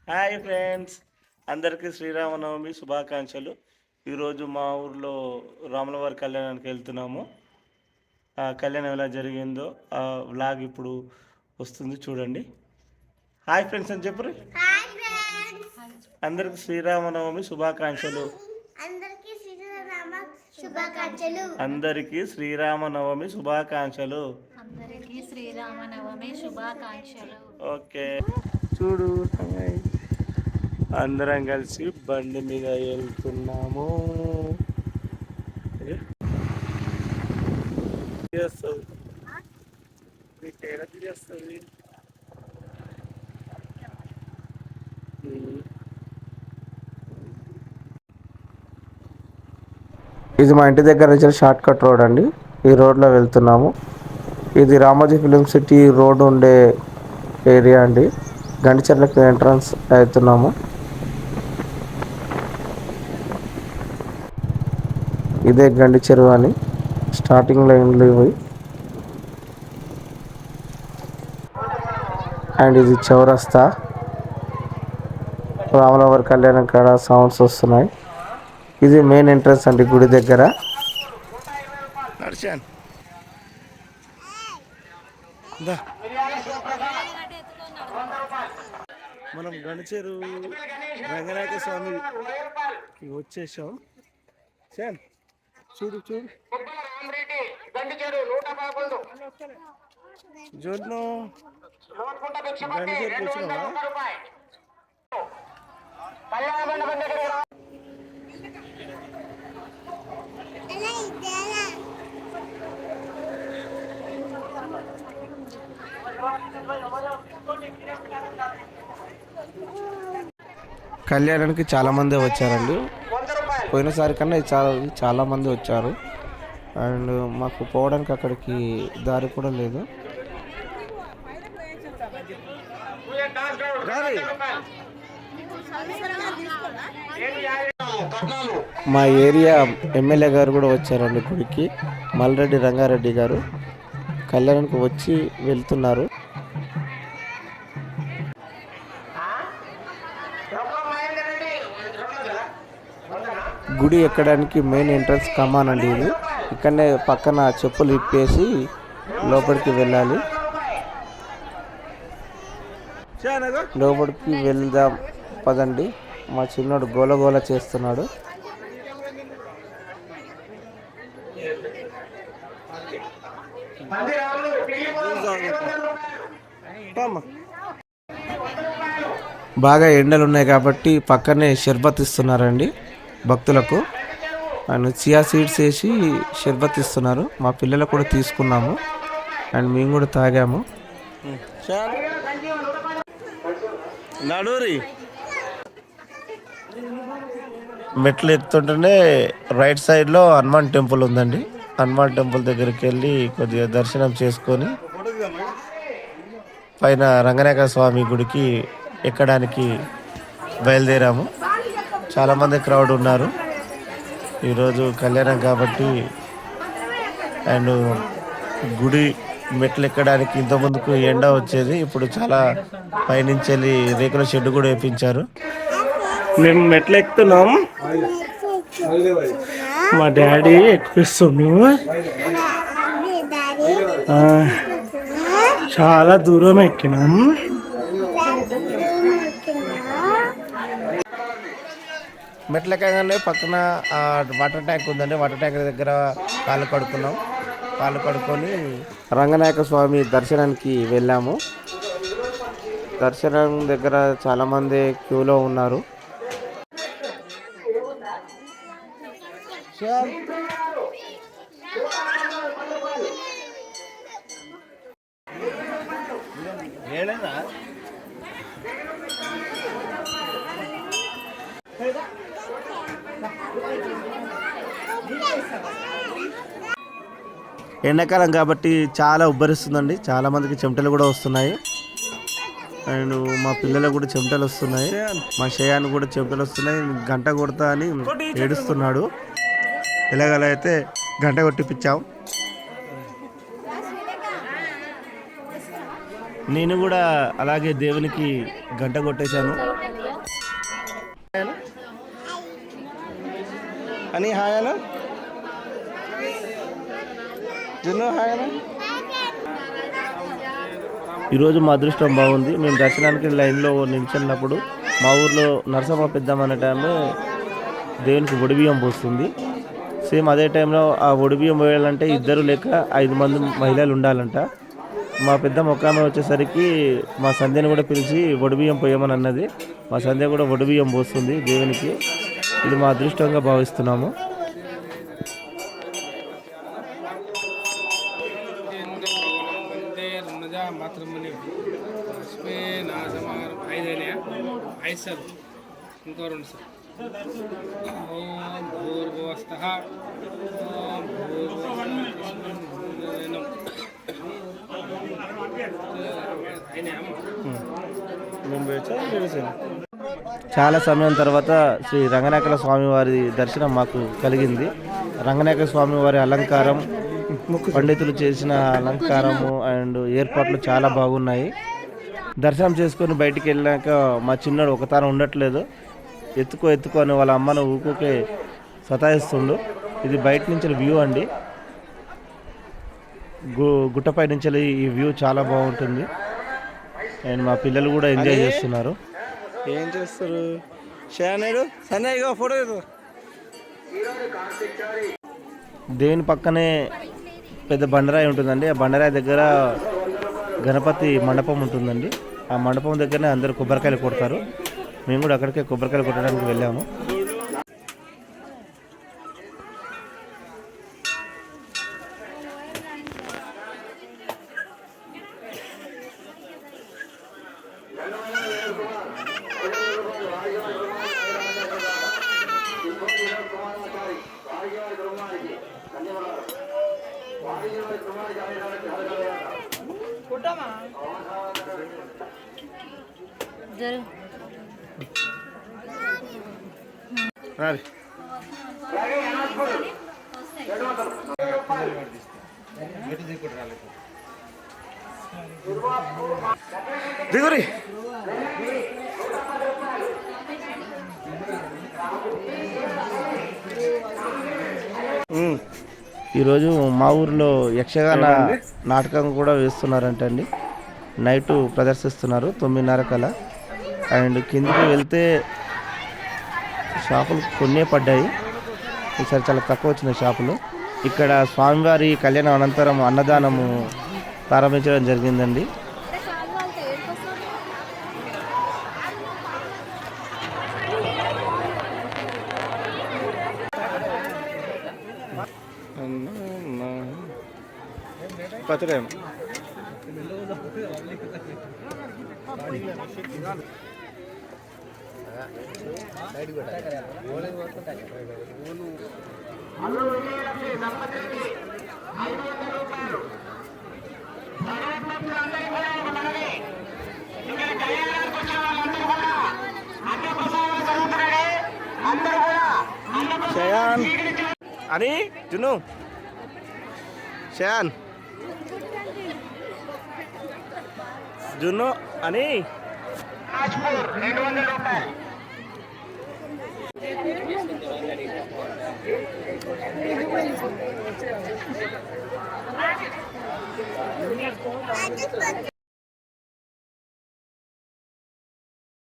Hi friends, అందరికీ శ్రీరామనవమి శుభాకాంక్షలు. ఈరోజు మా ఊర్లో రాములవారి కళ్యాణానికి వెళ్తున్నాము. ఆ కళ్యాణం ఎలా జరిగిందో ఆ వ్లాగ్ ఇప్పుడు వస్తుంది, చూడండి. హాయ్ ఫ్రెండ్స్ అని చెప్పరు. అందరికీ శ్రీరామనవమి శుభాకాంక్షలు. అందరికీ శ్రీరామనవమి శుభాకాంక్షలు. ఓకే, చూడు అందరం కలిసి బండి మీద వెళ్తున్నాము. ఇది మా ఇంటి దగ్గర నుంచి షార్ట్ కట్ రోడ్ అండి. ఈ రోడ్లో వెళ్తున్నాము. ఇది రామోజీ ఫిలిం సిటీ రోడ్ ఉండే ఏరియా అండి. గండిచెర్లకు ఎంట్రన్స్ అవుతున్నాము. ఇదే గండి చెరువు అని స్టార్టింగ్లో ఇండ్లు ఇవి. అండ్ ఇది చౌరస్తా. రాములవారి కళ్యాణం కాడ సౌండ్స్ వస్తున్నాయి. ఇది మెయిన్ ఎంట్రన్స్ అండి గుడి దగ్గర. మనం గణచెరు రంగనాయక స్వామికి వచ్చేసాం. చూడు చూడు జోడ్ను గణచెరుకు వచ్చినావా? కళ్యాణానికి చాలా మంది వచ్చారండి. పోయినసారి కన్నా చాలా మంది వచ్చారు. అండ్ మాకు పోవడానికి అక్కడికి దారి కూడా లేదు. మా ఏరియా ఎమ్మెల్యే గారు కూడా వచ్చారండి గుడికి. మల్రెడ్డి రంగారెడ్డి గారు కళ్యాణానికి వచ్చి వెళ్తున్నారు. గుడి ఎక్కడానికి మెయిన్ ఎంట్రన్స్ కమాన్ అండి. ఇది ఇక్కడనే పక్కన చెప్పులు ఇప్పేసి లోపలికి వెళ్ళాలి. లోపలికి వెళ్దాం పదండి. మా చిన్నోడు గోలగోల చేస్తున్నాడు. బాగా ఎండలు ఉన్నాయి కాబట్టి పక్కనే షర్బత్ ఇస్తున్నారండి భక్తులకు. అండ్ చియా సీడ్స్ వేసి షర్బత్ ఇస్తున్నారు. మా పిల్లలకు కూడా తీసుకున్నాము అండ్ మేము కూడా తాగాము. నడూరి మెట్లు ఎక్కుతుంటేనే రైట్ సైడ్లో హనుమాన్ టెంపుల్ ఉందండి. హనుమాన్ టెంపుల్ దగ్గరికి వెళ్ళి కొద్దిగా దర్శనం చేసుకొని పైన రంగనాయక స్వామి గుడికి ఎక్కడానికి బయలుదేరాము. చాలామంది క్రౌడ్ ఉన్నారు ఈరోజు కళ్యాణం కాబట్టి. అండ్ గుడి మెట్లు ఎక్కడానికి ఇంతకుముందుకు ఎండ వచ్చేది, ఇప్పుడు చాలా పైనుంచి వెళ్ళి రేకుల షెడ్ కూడా వేయించారు. మేము మెట్లు ఎక్కుతున్నాం. మా డాడీ ఎక్కిస్తున్నాము. చాలా దూరం ఎక్కినాం. మెట్లు ఎక్కగానే పక్కన వాటర్ ట్యాంక్ ఉందండి. వాటర్ ట్యాంక్ దగ్గర కాళ్ళు కడుక్కున్నాం. కాళ్ళు కడుక్కొని రంగనాయక స్వామి దర్శనానికి వెళ్ళాము. దర్శనం దగ్గర చాలామంది క్యూలో ఉన్నారు. ఎండాకాలం కాబట్టి చాలా ఉబ్బరిస్తుందండి. చాలా మందికి చెమటలు కూడా వస్తున్నాయి. అండ్ మా పిల్లలకు కూడా చెమటలు వస్తున్నాయి. మా షయాన్ కూడా చెమటలు వస్తున్నాయి. గంట కొడతా అని ఏడుస్తున్నాడు. ఎలాగలా అయితే గంట కొట్టిపించాం. నేను కూడా అలాగే దేవునికి గంట కొట్టేశాను. అని హాయన జున్ను హాయన. ఈరోజు మా అదృష్టం బాగుంది. మేము దర్శనానికి లైన్లో నిల్చున్నప్పుడు మా ఊర్లో నరసమ్మ పెద్దమ్మ అనే టైంలో దేవునికి ఒడిబియ్యం పోస్తుంది. సేమ్ అదే టైంలో ఆ ఒడిబియ్యం పోయాలంటే 2 లేక 5 మంది మహిళలు ఉండాలంట. మా పెద్ద మొక్కామె వచ్చేసరికి మా సంధ్యను కూడా పిలిచి ఒడిబియ్యం పోయమని అన్నది. మా సంధ్య కూడా ఒడిబియ్యం పోస్తుంది దేవునికి. ఇది మా అదృష్టంగా భావిస్తున్నాము. ఇంకో 2 సార్. ఓం భూర్భువస్సః ఓం చాలా సమయం తర్వాత శ్రీ రంగనాయకుల స్వామివారి దర్శనం మాకు కలిగింది. రంగనాయక స్వామివారి అలంకారం, పండితులు చేసిన అలంకారము అండ్ ఏర్పాట్లు చాలా బాగున్నాయి. దర్శనం చేసుకొని బయటికి వెళ్ళాక మా చిన్నోడు ఒకతాన ఉండట్లేదు. ఎత్తుకో అని వాళ్ళ అమ్మను ఊరికే సతాయిస్తుండు. ఇది బయట నుంచి వ్యూ అండి. గుట్టపై నుంచి ఈ వ్యూ చాలా బాగుంటుంది. అండ్ మా పిల్లలు కూడా ఎంజాయ్ చేస్తున్నారు. ఏం చేస్తారు షానేడు సన్నయ్య ఫోటో. దేవుని పక్కనే పెద్ద బండరాయి ఉంటుందండి. ఆ బండరాయి దగ్గర గణపతి మండపం ఉంటుందండి. ఆ మండపం దగ్గరనే అందరూ కొబ్బరికాయలు కొడతారు. మేము కూడా అక్కడికే కొబ్బరికాయలు కొట్టడానికి వెళ్ళాము. దిగురి ఈరోజు మా ఊరిలో యక్షగాన నాటకం కూడా వేస్తున్నారంటండి. నైటు ప్రదర్శిస్తున్నారు 9:30 కల్లా. అండ్ కిందికి వెళ్తే షాపులు కొన్నే పడ్డాయి. ఈసారి చాలా తక్కువ వచ్చినాయి షాపులు. ఇక్కడ స్వామివారి కళ్యాణం అనంతరం అన్నదానము ప్రారంభించడం జరిగిందండి. పచ్చడి షయాన్ అని జున్ను షయాన్ జున్ను అని 200 రూపాయలు.